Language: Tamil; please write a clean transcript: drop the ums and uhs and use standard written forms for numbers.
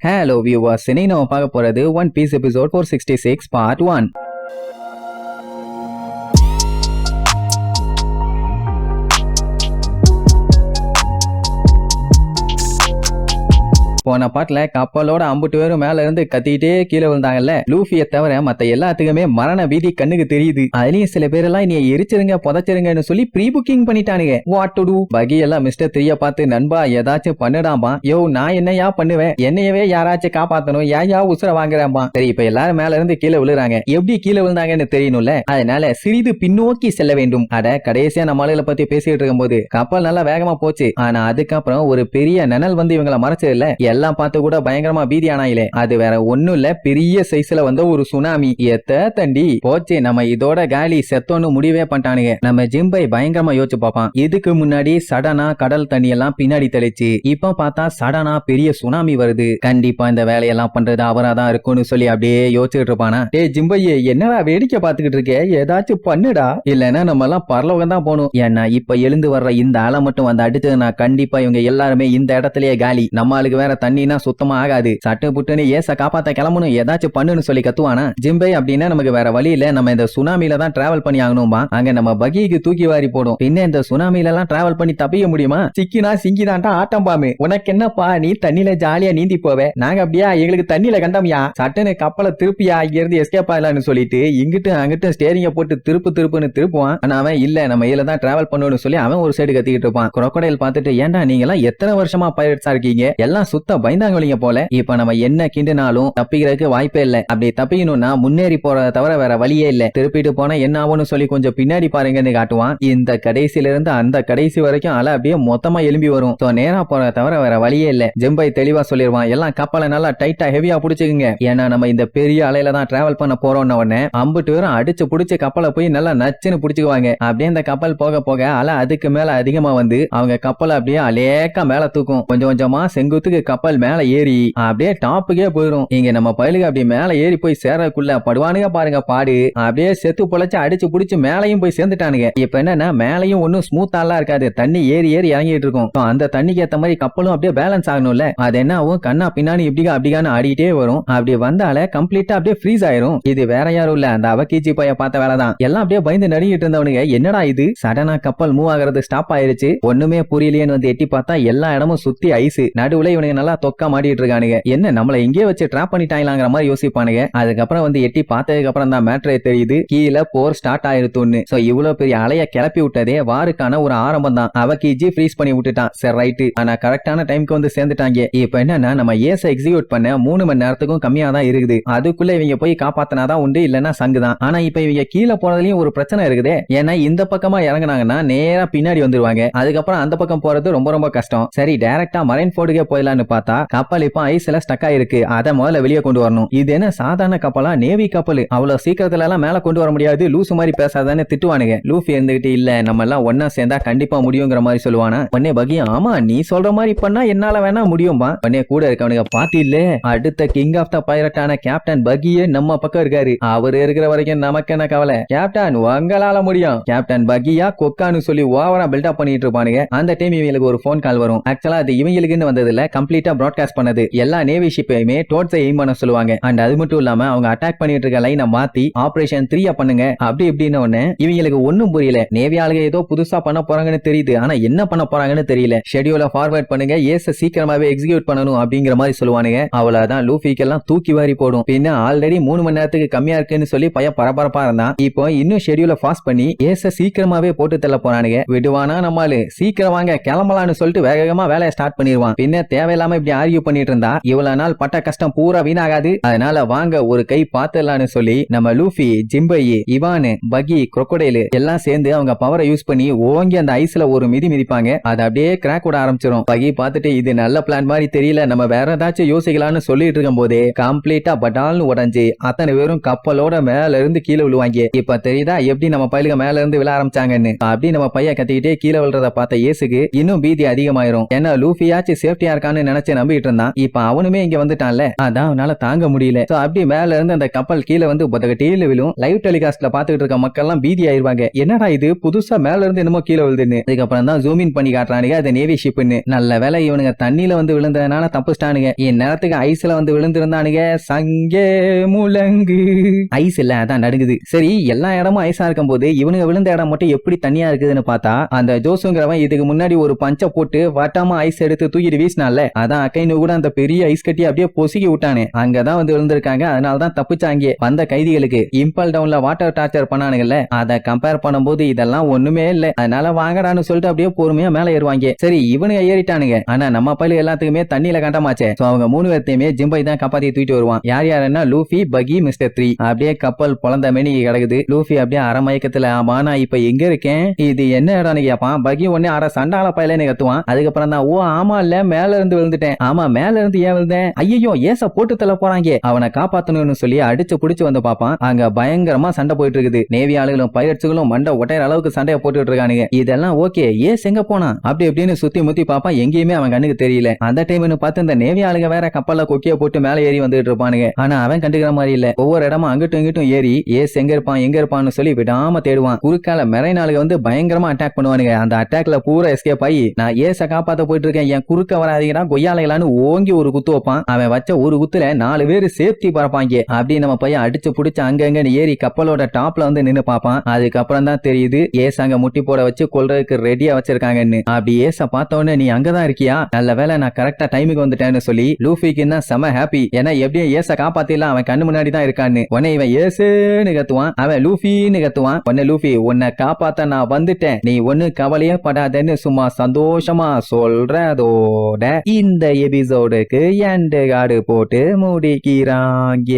Hello viewers, இன்னைக்கு நம்ம பார்க்க போறது ஒன் பீஸ் எபிசோட் 466 பார்ட் 1. போன பாட்டுல கப்பலோட அம்புட்டு பேரும் மேல இருந்து கத்திட்டே கீழே விழுந்தாங்கல்ல. லூஃபியை தவிர மத்த எல்லாத்துக்குமே மரண பீதி கண்ணுக்கு தெரியுது. அதுலயும் சில பேர் எல்லாம் நீ எரிச்சிருங்க புதைச்சிருங்கன்னு சொல்லி ப்ரீ புக்கிங் பண்ணிட்டானுங்க. What to do? பகி எல்லாம் மிஸ்டர் 3 பார்த்து நண்பா ஏதாச்சும் பண்ணுடாம்பா. யோ நான் என்னையா பண்ணுவேன், என்னையவே யாராச்சும் காப்பாத்தணும், ஏன் உசுர வாங்குறாம்பா. சரி இப்ப எல்லாரும் மேல இருந்து கீழே விழுறாங்க, எப்படி கீழே விழுந்தாங்கன்னு தெரியணும்ல. அதனால சிறிது பின்னோக்கி செல்ல வேண்டும். அட கடைசியா நம்ம ஆளுகளை பத்தி பேசிட்டு இருக்கும் போது கப்பல் நல்லா வேகமா போச்சு. ஆனா அதுக்கப்புறம் ஒரு பெரிய நனல் வந்து இவங்களை மறைச்சது இல்ல. எல்லாம் பார்த்து கூட பயங்கரமா பீதி ஆனாயிலே. அது வேற ஒண்ணும் இல்ல, பெரிய சைஸ்ல வந்த ஒரு சுனாமி. தண்டி போச்சு, நம்ம இதோட காலி செத்தோன்னு முடிவே பண்ணிட்டானுங்க. நம்ம ஜிம்பை பயங்கரமா யோசிச்சு பார்ப்பான். இதுக்கு முன்னாடி சடனா கடல் தண்ணி எல்லாம் பின்னாடி தெளிச்சு, இப்ப பார்த்தா சடனா பெரிய சுனாமி வருது. கண்டிப்பா இந்த வேலையெல்லாம் பண்றது அவராதான் இருக்கும்னு சொல்லி அப்படியே யோசிச்சுட்டு இருப்பானா. டே ஜிம்பையே என்னடா வேடிக்கை பார்த்துக்கிட்டு இருக்க, ஏதாச்சும் பண்ணுடா, இல்லன்னா நம்ம எல்லாம் பரலோகம் தான் போகணும். ஏன்னா இப்ப எழுந்து வர்ற இந்த அலை மட்டும் வந்து அடிச்சதுன்னா கண்டிப்பா இவங்க எல்லாருமே இந்த இடத்துலயே காலி. நம்ம ஆளுக்கு வேற தண்ணினா சுத்தமா ஆகாது. சட்டு புட்டுன்னு ஏச காப்பாத்த கிளம்பணும், ஏதாச்சும் பண்ணுன்னு சொல்லி கத்துவானா. ஜிம்பை அப்படின்னா நமக்கு வேற வழி இல்ல, நம்ம இந்த சுனாமில தான் டிராவல் பண்ணி ஆகணும்பா. அங்க நம்ம பகிக்கு தூக்கி வாரி போடும். பின்ன இந்த சுனாமில எல்லாம் டிராவல் பண்ணி தப்பிக்க முடியுமா? சிக்கினா சிங்கிதான்டா ஆட்டம் பாமு. உனக்கு என்னப்பா, நீ தண்ணில ஜாலியா நீந்தி போவே, நாங்க அப்படியா எங்களுக்கு தண்ணில கண்டமியா, சட்டுன்னு கப்பலை திருப்பியா இங்க இருந்து எஸ்கேப் ஆகலான்னு சொல்லிட்டு இங்கிட்டு அங்கிட்டு ஸ்டேரிங்க போட்டு திருப்புன்னு திருப்புவான். ஆனா அவன் இல்ல நம்ம இதுல தான் டிராவல் பண்ணணும்னு சொல்லி அவன் ஒரு சைடு கத்திக்கிட்டு இருப்பான். குரோக்கடைல் பார்த்துட்டு ஏன்டா நீங்க எல்லாம் எத்தனை வருஷமா பைரட்ஸா இருக்கீங்க, எல்லாம் சுத்த பயந்தாங்க போல, இப்ப நம்ம என்ன கிண்டுனாலும் தப்பிக்கிறதுக்கு வாய்ப்பே இல்ல. அப்படி தப்பிக்கணும்னா முன்னேறி போறத தவிர வேற வழியே இல்ல. திருப்பிட்டு போனா என்ன ஆகும்னு சொல்லி கொஞ்சம் பின்னாடி பாருங்கன்னு காட்டுவான். இந்த கடைசியில இருந்து அந்த கடைசி வரைக்கும் அலை அப்படியே மொத்தமா எழும்பி வரும். நேரா போறத தவிர வேற வழியே இல்ல. ஜெம்பை தெளிவா சொல்லிடுவான், எல்லாம் கப்பலை நல்லா டைட்டா ஹெவியா புடிச்சுக்குங்க, ஏன்னா நம்ம இந்த பெரிய அலையில தான் டிராவல் பண்ண போறோம்னு உடனே அம்புட்டு பேரும் அடிச்சு புடிச்சு கப்பலை போய் நல்லா நச்சுன்னு புடிச்சுக்குவாங்க. அப்படியே அந்த கப்பல் போக போக அலை அதுக்கு மேல அதிகமா வந்து அவங்க கப்பலை அப்படியே அலேக்கா மேல தூக்கும். கொஞ்சம் கொஞ்சமா செங்குத்துக்கு கப்பல் மேல ஏறி அப்படியே டாப்புக்கே போயிரும். இங்க நம்ம பயலுக்கு அப்படி மேல ஏறி போய் சேரக்குள்ள படுவானுங்க பாருங்க பாடு. அப்படியே செத்து பொழைச்சு அடிச்சு புடிச்சு மேலையும் போய் சேர்ந்துட்டானுங்க. இப்ப என்னன்னா மேலையும் ஒன்னும் ஸ்மூத்தாலாம் இருக்காது, தண்ணி ஏறி ஏறி இறங்கிட்டு இருக்கும். அந்த தண்ணிக்கு ஏத்த மாதிரி கப்பலும் அப்படியே பேலன்ஸ் ஆகணும்ல. அது என்ன ஆகும், கண்ணா பின்னாடி இப்படிக்கா அப்படிக்கான்னு ஆடிட்டே வரும். அப்படி வந்தால கம்ப்ளீட்டா அப்படியே ஃப்ரீஸ் ஆயிரும். இது வேற யாரும் இல்ல, அந்த அவகீச்சி பைய பார்த்த வேலைதான். எல்லாம் அப்படியே பயந்து நடுங்கிட்டு இருந்தவனுங்க என்னடா இது சடனா கப்பல் மூவ் ஆகிறது ஸ்டாப் ஆயிருச்சு, ஒண்ணுமே புரியலையேன்னு வந்து எட்டி பார்த்தா எல்லா இடமும் சுத்தி ஐஸ், நடுவுல இவனுங்க நல்லா தொக்கா மாட்டிட்டு இருக்கானுங்க. என்ன நம்மள இங்கே வச்சு டிராப் பண்ணிட்டாங்களாங்கிற மாதிரி யோசிப்பானுங்க. அதுக்கப்புறம் வந்து எட்டி பார்த்ததுக்கு அப்புறம் தான் மேட்ரே தெரியுது, கீழே போர் ஸ்டார்ட் ஆயிருத்துன்னு. சோ இவ்வளவு பெரிய அலைய கிளப்பி விட்டதே வாருக்கான ஒரு ஆரம்பம் தான். அவகீச்சி ஃப்ரீஸ் பண்ணி விட்டுட்டான். சரி ரைட்டு, ஆனா கரெக்டான டைம்க்கு வந்து சேர்ந்துட்டாங்க. இப்ப என்னன்னா நம்ம ஏச எக்ஸிக்யூட் பண்ண 3 மணி நேரத்துக்கும் கம்மியா தான் இருக்குது. அதுக்குள்ள இவங்க போய் காப்பாத்தினாதான் உண்டு, இல்லன்னா சங்கு தான். ஆனா இப்ப இவங்க கீழே போறதுலயும் ஒரு பிரச்சனை இருக்குதே. ஏன்னா இந்த பக்கமா இறங்குனாங்கன்னா நேரா பின்னாடி வந்துருவாங்க. அதுக்கப்புறம் அந்த பக்கம் போறது ரொம்ப ரொம்ப கஷ்டம். சரி டைரக்டா மரைன் போர்டுக்கே போயிடலான்னு பார்த்தா கப்பல் இப்ப ஐஸ்ல ஸ்டக் ஆயிருக்கு. அத முதல்ல வெளியே கொண்டு வரணும். இது என்ன சாதாரண கப்பலா, நேவி கப்பல், அவ்வளவு சீக்கிரத்துல எல்லாம் மேல கொண்டு வர முடியாது, லூசு மாதிரி பேசாதானே திட்டுவானுங்க. லூஃபி இருந்துகிட்டு இல்ல நம்ம எல்லாம் ஒன்னா சேர்ந்தா கண்டிப்பா முடியுங்கிற மாதிரி சொல்லுவானா. உடனே பகியா ஆமா நீ சொல்ற மாதிரி பண்ணா என்னால வேணா முடியும்பா. உடனே கூட இருக்கவனுங்க பாத்து இல்ல அடுத்த கிங் ஆஃப் த பைரட்டான கேப்டன் பகியே நம்ம பக்கம் இருக்காரு, அவர் இருக்கிற வரைக்கும் நமக்கு என்ன கவலை, கேப்டன் உங்களால முடியும், கேப்டன் பகியா கொக்கான்னு சொல்லி ஓவரா பில்டப் பண்ணிட்டு இருப்பானுங்க. அந்த டைம் இவங்களுக்கு ஒரு போன் கால் வரும். ஆக்சுவலா அது இவங்களுக்குன்னு வந்ததுல கம்ப்ளீட்டா பிராட்காஸ்ட் பண்ணது. எல்லா நேவி ஷிப்பையுமே டோட்ஸ் எய்ம் பண்ண சொல்லுவாங்க. அண்ட் அது மட்டும் இல்லாம அவங்க அட்டாக் பண்ணிட்டு இருக்க லைனை மாத்தி ஆபரேஷன் 3 பண்ணுங்க அப்படி இப்படின்னு ஒண்ணு. இவங்களுக்கு ஒண்ணும் புரியல. நேவி ஆளுங்க ஏதோ புதுசா பண்ண போறாங்கன்னு தெரியுது, ஆனா என்ன பண்ண போறாங்கன்னு தெரியல. ஷெட்யூல ஃபார்வர்ட் பண்ணுங்க, ஏச சீக்கிரமாவே எக்ஸிக்யூட் பண்ணணும் அப்படிங்கிற மாதிரி சொல்லுவானுங்க. அவ்வளவுதான் லூஃபிக்கெல்லாம் தூக்கி வாரி போடும். பின்ன ஆல்ரெடி 3 மணி நேரத்துக்கு கம்மியா இருக்குன்னு சொல்லி பையன் பரபரப்பா இருந்தான். இப்போ இன்னும் ஷெட்யூல ஃபாஸ்ட் பண்ணி ஏச சீக்கிரமாவே போட்டு தள்ள போறானுங்க. விடுவானா நம்மாலு, சீக்கிரம் வாங்க கிளம்பலான்னு சொல்லிட்டு வேகமா வேலையை ஸ்டார்ட் பண்ணிடுவான். பின்ன தேவையில்லாம இப்படி ஆர்கியூ பண்ணிட்டு இருந்தா இவ்வளவு நாள் பட்ட கஷ்டம் பூரா வீணாகாது. அதனால வாங்க ஒரு கை பாத்துலான்னு சொல்லி நம்ம லூஃபி, ஜிம்பை, இவானு, பகி, குரோக்கடைல் எல்லாம் சேர்ந்து அவங்க பவரை யூஸ் பண்ணி ஓங்கி அந்த ஐஸ்ல ஒரு மிதி மிதிப்பாங்க. அது அப்படியே கிராக் விட ஆரம்பிச்சிடும். பகி பார்த்துட்டு இது நல்ல பிளான் மாதிரி தெரியல, நம்ம வேற ஏதாச்சும் யோசிக்கலாம்னு சொல்லிட்டு இருக்கும் போதே கம்ப்ளீட்டா பட்டால்னு உடஞ்சு அத்தனை பேரும் கப்பலோட மேல இருந்து கீழே விழுவாங்க. இப்ப தெரியுதா எப்படி நம்ம பையலுக்கு மேல இருந்து விழ ஆரம்பிச்சாங்கன்னு. அப்படி நம்ம பையன் கத்திக்கிட்டே கீழே விழுறத பார்த்த ஏசுக்கு இன்னும் பீதி அதிகமாயிரும். ஏன்னா லூஃபியாச்சு சேஃப்டியா இருக்கான்னு நினைச்சு வச்சு நம்பிட்டு இருந்தான். இப்ப அவனுமே இங்க வந்துட்டான்ல, அதான் அவனால தாங்க முடியல. அப்படி மேல இருந்து அந்த கப்பல் கீழே வந்து பொதகட்டியில விழும். லைவ் டெலிகாஸ்ட்ல பாத்துக்கிட்டு இருக்க மக்கள் எல்லாம் பீதி ஆயிருவாங்க. என்னடா இது புதுசா மேல இருந்து என்னமோ கீழே விழுதுன்னு. அதுக்கப்புறம் தான் ஜூம் இன் பண்ணி காட்டுறானுங்க அது நேவி ஷிப்னு. நல்ல வேலை இவனுங்க தண்ணியில வந்து விழுந்ததுனால தப்பிச்சிட்டானுங்க. இந்நேரத்துக்கு ஐஸ்ல வந்து விழுந்திருந்தானுங்க சங்கே முழங்கு. ஐஸ் இல்ல அதான் நடுங்குது. சரி எல்லா இடமும் ஐஸா இருக்கும் போது இவனுங்க விழுந்த இடம் மட்டும் எப்படி தனியா இருக்குதுன்னு பார்த்தா அந்த ஜோசுங்கிறவன் இதுக்கு முன்னாடி ஒரு பஞ்ச போட்டு வட்டாம ஐஸ் எடுத்து தூக்கிட்டு வீசினால, அதான் அக்கைன்னு கூட அந்த பெரிய ஐஸ் கட்டி அப்படியே பொசுக்கி விட்டானே, அங்கதான் வந்து விழுந்திருக்காங்க. அதனாலதான் தப்பிச்சாங்க. வந்த கைதிகளுக்கு இம்பல் டவுன்ல வாட்டர் டார்ச்சர் பண்ணானுங்கல்ல, அதை கம்பேர் பண்ணும்போது இதெல்லாம் ஒண்ணுமே இல்ல. அதனால வாங்கடான்னு சொல்லிட்டு அப்படியே பொறுமையா மேல ஏறுவாங்க. சரி இவனுங்க ஏறிட்டானுங்க. ஆனா நம்ம பையில எல்லாத்துக்குமே தண்ணியில கண்டமாச்சே. அவங்க 3 பேர்த்தையுமே ஜிம்பை தான் காப்பாத்தி தூக்கிட்டு வருவான். யார் யாருன்னா லூஃபி, பகி, மிஸ்டர் 3. அப்படியே கப்பல் பொழந்த மேனி கிடக்குது. லூஃபி அப்படியே அரமயக்கத்துல ஆமா நான் இப்ப எங்க இருக்கேன், இது என்ன இடம்னு கேட்பான். பகி ஒன்னே அரை சண்டால பையலன்னு கத்துவான். அதுக்கப்புறம் தான் ஓ ஆமா இல்ல மேல இருந்து விழுந்துட்டேன். ஆமா மேல இருந்து ஏன் விழுந்தேன், ஐயோ ஏச போட்டு தள்ள போறாங்க, அவனை காப்பாத்தணும்னு சொல்லி அடிச்சு புடிச்சு வந்து பாப்பான். அங்க பயங்கரமா சண்டை போயிட்டு இருக்குது. நேவி ஆளுகளும் பைரட்ஸுகளும் மண்டை ஒட்டையற அளவுக்கு சண்டையை போட்டுட்டு இருக்கானுங்க. இதெல்லாம் ஓகே, ஏஸ் எங்க போனா அப்படி எப்படின்னு சுத்தி முத்தி பாப்பான். எங்கேயுமே அவன் கண்ணுக்கு தெரியல. அந்த டைம்னு பார்த்து இந்த நேவி ஆளுங்க வேற கப்பல்ல கொக்கிய போட்டு மேல ஏறி வந்துட்டு இருப்பானுங்க. ஆனா அவன் கண்டுக்கிற மாதிரி இல்ல. ஒவ்வொரு இடமா அங்கிட்டும் இங்கிட்டும் ஏறி ஏஸ் எங்க இருப்பான் எங்க இருப்பான்னு சொல்லி விடாம தேடுவான். குறுக்கால மெரைன் ஆளுங்க வந்து பயங்கரமா அட்டாக் பண்ணுவானுங்க. அந்த அட்டாக்ல பூரா எஸ்கேப் ஆகி நான் ஏச காப்பாத்த போயிட்டு இருக்கேன், என் குறுக்க வராதீங்கடா கொய்யாலைகளான்னு ஓங்கி ஒரு குத்து வைப்பான். அவன் வச்ச ஒரு குத்துல 4 பேரு சேஃப்டி பறப்பாங்க. அப்படி நம்ம பையன் அடிச்சு புடிச்சு அங்கங்கன்னு ஏறி கப்பலோட டாப்ல வந்து நின்னு பாப்பான். அதுக்கப்புறம் தான் தெரியுது ஏச அங்க முட்டி போட வச்சு கொல்றதுக்கு ரெடியா வச்சிருக்காங்கன்னு. அப்படி ஏச பார்த்த உடனே நீ அங்கதான் இருக்கியா, நல்ல வேலை நான் கரெக்டா டைமுக்கு வந்துட்டேன்னு சொல்லி லூஃபிக்கு தான் செம ஹாப்பி. ஏன்னா எப்படியும் ஏச காப்பாத்திலாம் அவன் கண்ணு முன்னாடி தான் இருக்கான்னு. உடனே இவன் ஏசுன்னு கத்துவான், அவன் லூஃபின்னு கத்துவான். உடனே லூஃபி உன்னை காப்பாத்த நான் வந்துட்டேன், நீ ஒண்ணு கவலையே படாதேன்னு சும்மா சந்தோஷமா சொல்றதோட இந்த எபிசோடுக்கு எண்ட் கார்டு போட்டு முடிக்கிறாங்க.